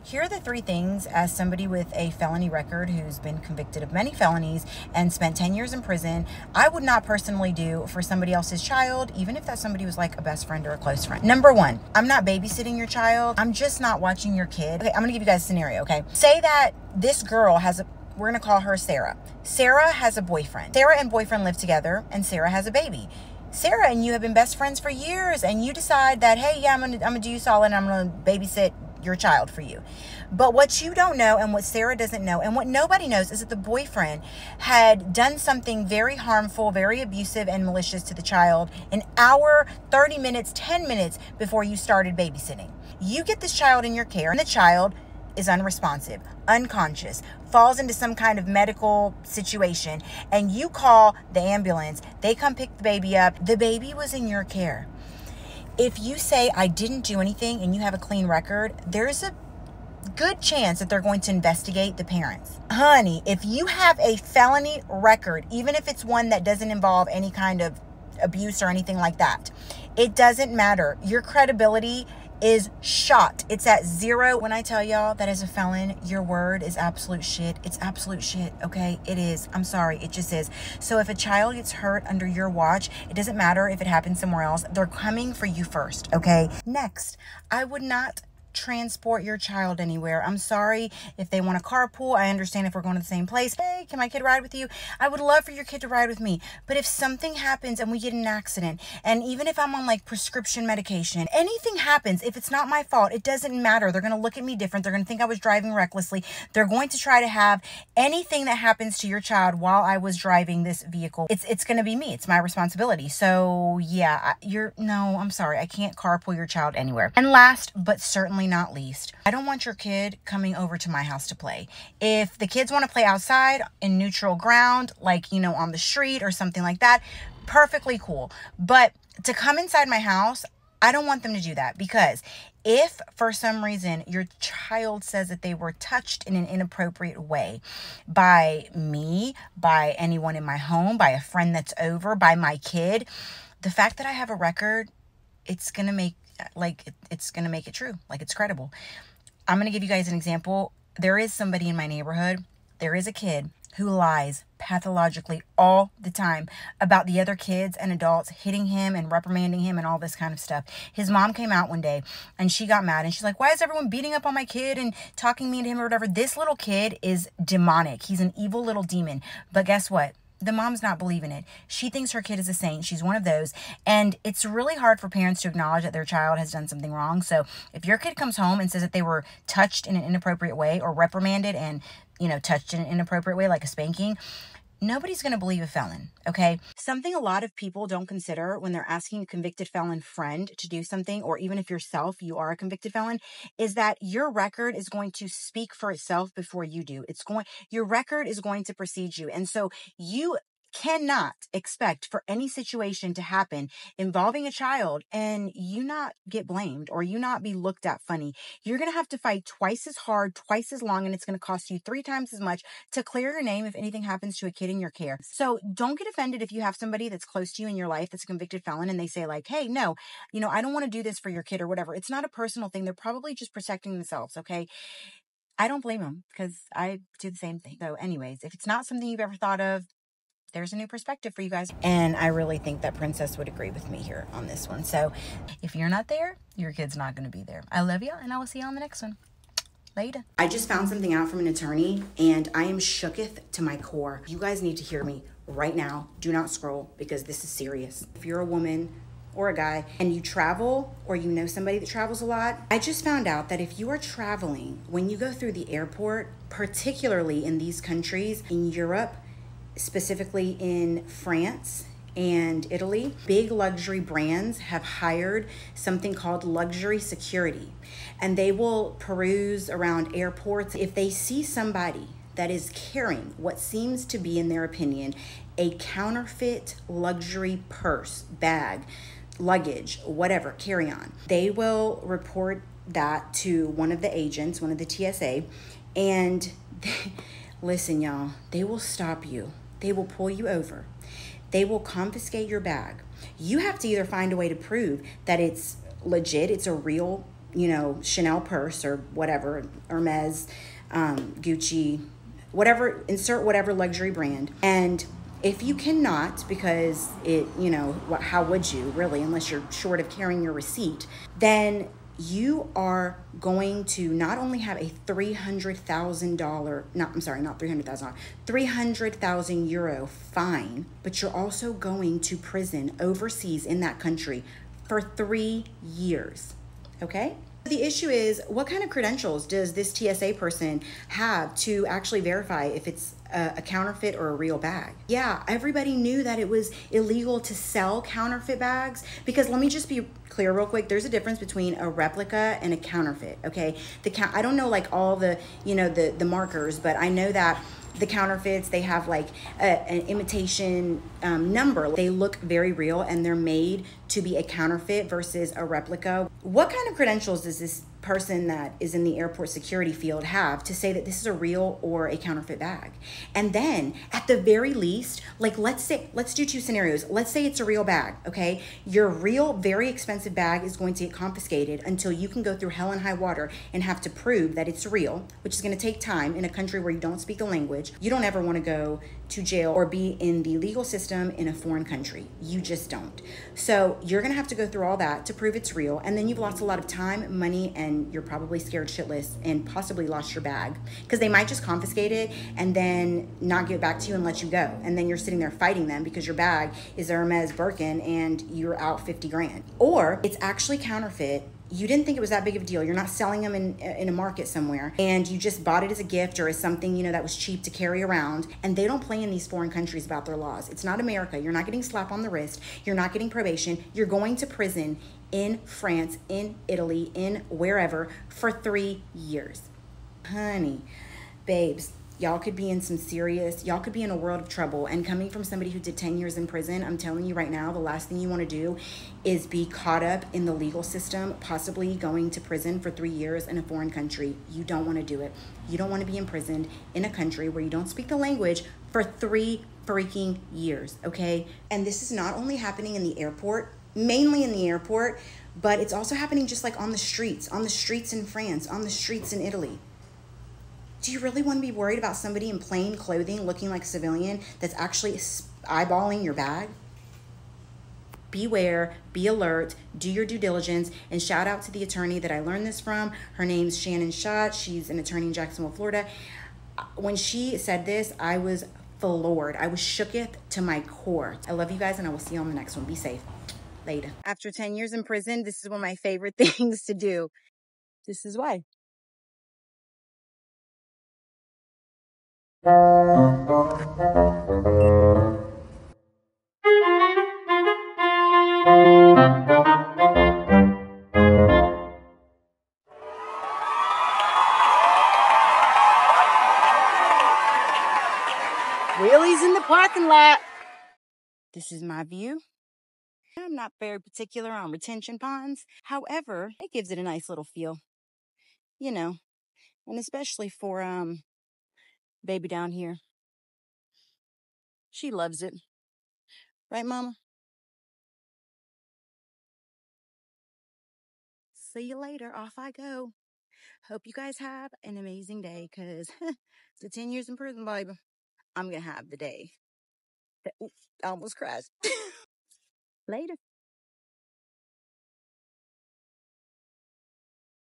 Here are the 3 things, as somebody with a felony record who's been convicted of many felonies and spent 10 years in prison, I would not personally do for somebody else's child, even if that somebody was like a best friend or a close friend. Number 1, I'm not babysitting your child. I'm just not watching your kid. Okay, I'm gonna give you guys a scenario, okay? Say that this girl has we're gonna call her Sarah. Sarah has a boyfriend. Sarah and boyfriend live together, and Sarah has a baby. Sarah and you have been best friends for years, and you decide that, hey, yeah, I'm gonna do you solid, and I'm gonna babysit your child for you. But what you don't know, and what Sarah doesn't know, and what nobody knows, is that the boyfriend had done something very harmful, very abusive and malicious to the child an hour, 30 minutes, 10 minutes before you started babysitting. You get this child in your care, and the child is unresponsive, unconscious, falls into some kind of medical situation, and you call the ambulance. They come pick the baby up. The baby was in your care. If you say, I didn't do anything, and you have a clean record, there's a good chance that they're going to investigate the parents. Honey, if you have a felony record, even if it's one that doesn't involve any kind of abuse or anything like that, it doesn't matter. Your credibility is shot. It's at 0. When I tell y'all that as a felon, your word is absolute shit. It's absolute shit, okay? It is. I'm sorry. It just is. So if a child gets hurt under your watch, it doesn't matter if it happens somewhere else. They're coming for you first, okay? Next, I would not transport your child anywhere. I'm sorry if they want to carpool. I understand if we're going to the same place. Hey, can my kid ride with you? I would love for your kid to ride with me. But if something happens and we get in an accident, and even if I'm on like prescription medication, anything happens, if it's not my fault, it doesn't matter. They're going to look at me different. They're going to think I was driving recklessly. They're going to try to have anything that happens to your child while I was driving this vehicle. It's going to be me. It's my responsibility. So yeah, no, I'm sorry. I can't carpool your child anywhere. And last, but certainly not least, I don't want your kid coming over to my house to play. If the kids want to play outside in neutral ground, like, you know, on the street or something like that, perfectly cool. But to come inside my house, I don't want them to do that, because if for some reason your child says that they were touched in an inappropriate way by me, by anyone in my home, by a friend that's over, by my kid, the fact that I have a record, it's going to make it true. Like, it's credible. I'm going to give you guys an example. There is somebody in my neighborhood. There is a kid who lies pathologically all the time about the other kids and adults hitting him and reprimanding him and all this kind of stuff. His mom came out one day and she got mad and she's like, why is everyone beating up on my kid and talking mean to him or whatever? This little kid is demonic. He's an evil little demon. But guess what? The mom's not believing it. She thinks her kid is a saint. She's one of those. And it's really hard for parents to acknowledge that their child has done something wrong. So if your kid comes home and says that they were touched in an inappropriate way or reprimanded and, you know, touched in an inappropriate way, like a spanking, nobody's going to believe a felon, okay? Something a lot of people don't consider when they're asking a convicted felon friend to do something, or even if yourself, you are a convicted felon, is that your record is going to speak for itself before you do. Your record is going to precede you. And so you cannot expect for any situation to happen involving a child and you not get blamed or you not be looked at funny. You're going to have to fight twice as hard, twice as long, and it's going to cost you 3 times as much to clear your name if anything happens to a kid in your care. So don't get offended if you have somebody that's close to you in your life that's a convicted felon and they say like, hey, no, you know, I don't want to do this for your kid or whatever. It's not a personal thing. They're probably just protecting themselves, okay? I don't blame them because I do the same thing. So anyways, if it's not something you've ever thought of, there's a new perspective for you guys. And I really think that Princess would agree with me here on this one. So if you're not there, your kid's not going to be there. I love y'all, and I will see you on the next one. Later. I just found something out from an attorney, and I am shooketh to my core. You guys need to hear me right now. Do not scroll, because this is serious. If you're a woman or a guy and you travel, or you know somebody that travels a lot, I just found out that if you are traveling, when you go through the airport, particularly in these countries, in Europe, specifically in France and Italy, big luxury brands have hired something called luxury security, and they will peruse around airports. If they see somebody that is carrying what seems to be, in their opinion, a counterfeit luxury purse, bag, luggage, whatever, carry-on, they will report that to one of the agents, one of the TSA, and listen, y'all, they will stop you. They will pull you over. They will confiscate your bag. You have to either find a way to prove that it's legit, it's a real Chanel purse or whatever, Hermes, Gucci, whatever, insert whatever luxury brand. And if you cannot, because how would you really, unless you're short of carrying your receipt, then you are going to not only have a $300,000, not $300,000, 300,000 euro fine, but you're also going to prison overseas in that country for 3 years. Okay? The issue is, what kind of credentials does this TSA person have to actually verify if it's a counterfeit or a real bag? Yeah, everybody knew that it was illegal to sell counterfeit bags, because let me just be clear real quick. There's a difference between a replica and a counterfeit, okay? I don't know like all the, the markers, but I know that the counterfeits, they have like an imitation number. They look very real and they're made to be a counterfeit versus a replica. What kind of credentials does this person that is in the airport security field have to say that this is a real or a counterfeit bag? And then at the very least, like let's do two scenarios. Let's say it's a real bag, okay? Your real, very expensive bag is going to get confiscated until you can go through hell and high water and have to prove that it's real, which is going to take time in a country where you don't speak the language. You don't ever want to go to jail or be in the legal system in a foreign country. You just don't. So you're going to have to go through all that to prove it's real. And then you've lost a lot of time, money, and you're probably scared shitless and possibly lost your bag, because they might just confiscate it and then not give it back to you and let you go. And then you're sitting there fighting them because your bag is a Hermes Birkin and you're out 50 grand. Or it's actually counterfeit. You didn't think it was that big of a deal. You're not selling them in a market somewhere, and you just bought it as a gift or as something, that was cheap to carry around. And they don't play in these foreign countries about their laws. It's not America. You're not getting slapped on the wrist. You're not getting probation. You're going to prison in France, in Italy, in wherever for 3 years. Honey, babes, y'all could be in y'all could be in a world of trouble. And coming from somebody who did 10 years in prison, I'm telling you right now, the last thing you want to do is be caught up in the legal system, possibly going to prison for 3 years in a foreign country. You don't want to do it. You don't want to be imprisoned in a country where you don't speak the language for 3 freaking years, okay? And this is not only happening in the airport, mainly in the airport, but it's also happening just like on the streets in France, on the streets in Italy. Do you really want to be worried about somebody in plain clothing looking like a civilian that's actually eyeballing your bag? Beware, be alert, do your due diligence, and shout out to the attorney that I learned this from. Her name's Shannon Schott. She's an attorney in Jacksonville, Florida. When she said this, I was floored. I was shooketh to my core. I love you guys, and I will see you on the next one. Be safe. Later. After 10 years in prison, this is one of my favorite things to do. This is why. Wheelies in the parking lot. This is my view. I'm not very particular on retention ponds. However, it gives it a nice little feel, and especially for baby down here. She loves it. Right, Mama? See you later. Off I go. Hope you guys have an amazing day, because the 10 years in prison, baby, I'm going to have the day. I almost crashed. Later.